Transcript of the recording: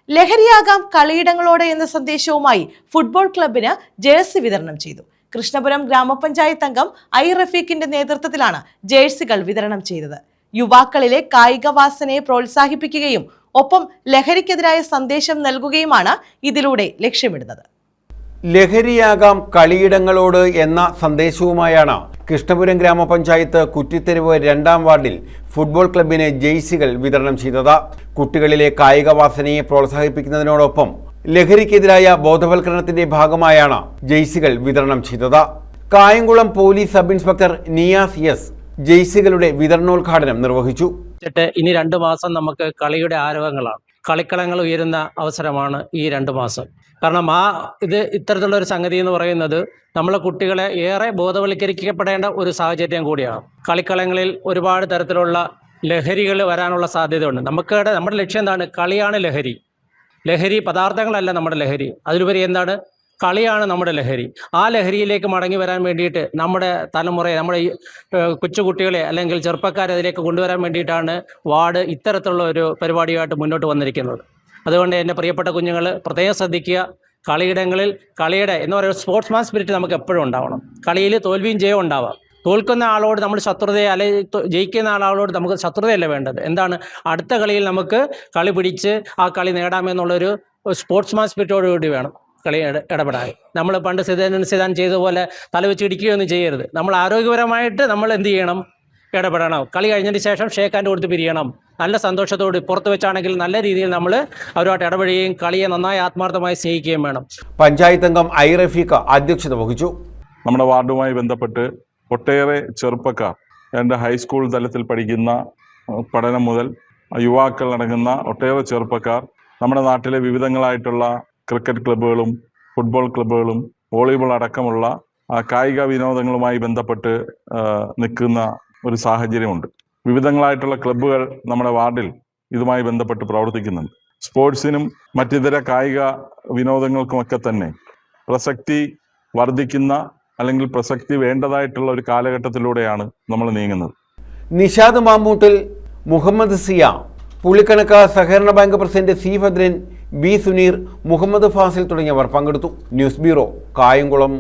ലഹരിയാകാം കളിയിടങ്ങളോടെ എന്ന സന്ദേശവുമായി ഫുട്ബോൾ ക്ലബിന് ജേഴ്സി വിതരണം ചെയ്തു. കൃഷ്ണപുരം ഗ്രാമപഞ്ചായത്ത് അംഗം ഐ റഫീഖിന്റെ നേതൃത്വത്തിലാണ് ജേഴ്സികൾ വിതരണം ചെയ്തത്. യുവാക്കളിലെ കായിക വാസനയെ പ്രോത്സാഹിപ്പിക്കുകയും ഒപ്പം ലഹരിക്കെതിരായ സന്ദേശം നൽകുകയുമാണ് ഇതിലൂടെ ലക്ഷ്യമിടുന്നത്. ലഹരിയാകാം കളിയിടങ്ങളോട് എന്ന സന്ദേശവുമായാണ് കൃഷ്ണപുരം ഗ്രാമപഞ്ചായത്ത് കുറ്റിത്തെരുവ് 2-ാം വാർഡിൽ ഫുട്ബോൾ ക്ലബിന് ജേഴ്സികൾ വിതരണം ചെയ്തത്. കുട്ടികളിലെ കായിക വാസനയെ പ്രോത്സാഹിപ്പിക്കുന്നതിനോടൊപ്പം ലഹരിക്കെതിരായ ബോധവൽക്കരണത്തിന്റെ ഭാഗമായാണ് ജേഴ്സികൾ വിതരണം ചെയ്തത്. Kayamkulam police sub inspector Niyas S ജേഴ്സികളുടെ വിതരണോദ്ഘാടനം നിർവഹിച്ചു. ഇനി 2 മാസം നമുക്ക് കളിയുടെ ആരവങ്ങളാണ്. കളിക്കളങ്ങൾ ഉയരുന്ന അവസരമാണ് ഈ 2 മാസം. കാരണം ഇത്തരത്തിലുള്ള ഒരു സംഗതി എന്ന് പറയുന്നത് നമ്മളെ കുട്ടികളെ ഏറെ ബോധവൽക്കരിക്കപ്പെടേണ്ട ഒരു സാഹചര്യം കൂടിയാണ്. കളിക്കളങ്ങളിൽ ഒരുപാട് തരത്തിലുള്ള ലഹരികൾ വരാനുള്ള സാധ്യതയുണ്ട്. നമ്മുടെ ലക്ഷ്യം എന്താണ്? കളിയാണ് ലഹരി. ലഹരി പദാർത്ഥങ്ങളല്ല നമ്മുടെ ലഹരി. അതിലുപരി എന്താണ്? കളിയാണ് നമ്മുടെ ലഹരി. ആ ലഹരിയിലേക്ക് മടങ്ങി വരാൻ വേണ്ടിയിട്ട് നമ്മുടെ തലമുറയെ, നമ്മുടെ കൊച്ചുകുട്ടികളെ അല്ലെങ്കിൽ ചെറുപ്പക്കാരെ അതിലേക്ക് കൊണ്ടുവരാൻ വേണ്ടിയിട്ടാണ് വാർഡ് ഇത്തരത്തിലുള്ള ഒരു പരിപാടിയായിട്ട് മുന്നോട്ട് വന്നിരിക്കുന്നത്. അതുകൊണ്ട് എൻ്റെ പ്രിയപ്പെട്ട കുഞ്ഞുങ്ങൾ പ്രത്യേകം ശ്രദ്ധിക്കുക. കളിയിടങ്ങളിൽ കളിയുടെ എന്ന് പറയുന്ന സ്പോർട്സ്മാൻ സ്പിരിറ്റ് നമുക്ക് എപ്പോഴും ഉണ്ടാവണം. കളിയിൽ തോൽവിയും ജയവും ഉണ്ടാവാം. തോൽക്കുന്ന ആളോട് നമ്മൾ ശത്രുതയെ അല്ലെങ്കിൽ ജയിക്കുന്ന ആളോട് നമുക്ക് ശത്രുതയല്ല വേണ്ടത്. എന്താണ്? അടുത്ത കളിയിൽ നമുക്ക് കളി പിടിച്ച് ആ കളി നേടാമെന്നുള്ളൊരു സ്പോർട്സ്മാൻ സ്പിരിറ്റോടുകൂടി വേണം കളി ഇടപെടാൻ. നമ്മൾ പണ്ട് സിദാൻ ചെയ്തതുപോലെ തലവെച്ച് ഇടിക്കുകയൊന്നും ചെയ്യരുത്. നമ്മൾ ആരോഗ്യപരമായിട്ട് നമ്മൾ എന്ത് ചെയ്യണം? ഇടപെടണം. കളി കഴിഞ്ഞതിന് ശേഷം ഷേക്ക് ഹാൻഡ് കൊടുത്ത് പിരിയണം. നല്ല സന്തോഷത്തോട് പുറത്ത് വെച്ചാണെങ്കിൽ നല്ല രീതിയിൽ നമ്മൾ അവരുമായിട്ട് ഇടപെടുകയും കളിയെ നന്നായി ആത്മാർത്ഥമായി സ്നേഹിക്കുകയും വേണം. പഞ്ചായത്ത് അംഗം ഐ റഫീഖ് അധ്യക്ഷത വഹിച്ചു. നമ്മുടെ വാർഡുമായി ബന്ധപ്പെട്ട് ഒട്ടേറെ ചെറുപ്പക്കാർ, എൻ്റെ ഹൈസ്കൂൾ തലത്തിൽ പഠിക്കുന്ന പഠനം മുതൽ യുവാക്കൾ അടങ്ങുന്ന ഒട്ടേറെ ചെറുപ്പക്കാർ നമ്മുടെ നാട്ടിലെ വിവിധങ്ങളായിട്ടുള്ള ക്രിക്കറ്റ് ക്ലബ്ബുകളും ഫുട്ബോൾ ക്ലബ്ബുകളും വോളിബോൾ അടക്കമുള്ള കായിക വിനോദങ്ങളുമായി ബന്ധപ്പെട്ട് നിൽക്കുന്ന ഒരു സാഹചര്യമുണ്ട്. വിവിധങ്ങളായിട്ടുള്ള ക്ലബ്ബുകൾ നമ്മുടെ വാർഡിൽ ഇതുമായി ബന്ധപ്പെട്ട് പ്രവർത്തിക്കുന്നുണ്ട്. സ്പോർട്സിനും മറ്റിതര കായിക വിനോദങ്ങൾക്കുമൊക്കെ തന്നെ പ്രസക്തി വർദ്ധിക്കുന്ന അല്ലെങ്കിൽ പ്രസക്തി വേണ്ടതായിട്ടുള്ള ഒരു കാലഘട്ടത്തിലൂടെയാണ് നമ്മൾ നീങ്ങുന്നത്. നിഷാദ് മാമ്മൂട്ടിൽ, മുഹമ്മദ് സിയ, പുളിക്കണക്ക സഹകരണ bank president C Bhadran, B Suneer, Muhammad Fasil തുടങ്ങിയവർ പങ്കെടുത്തു. News bureau, Kayamkulam.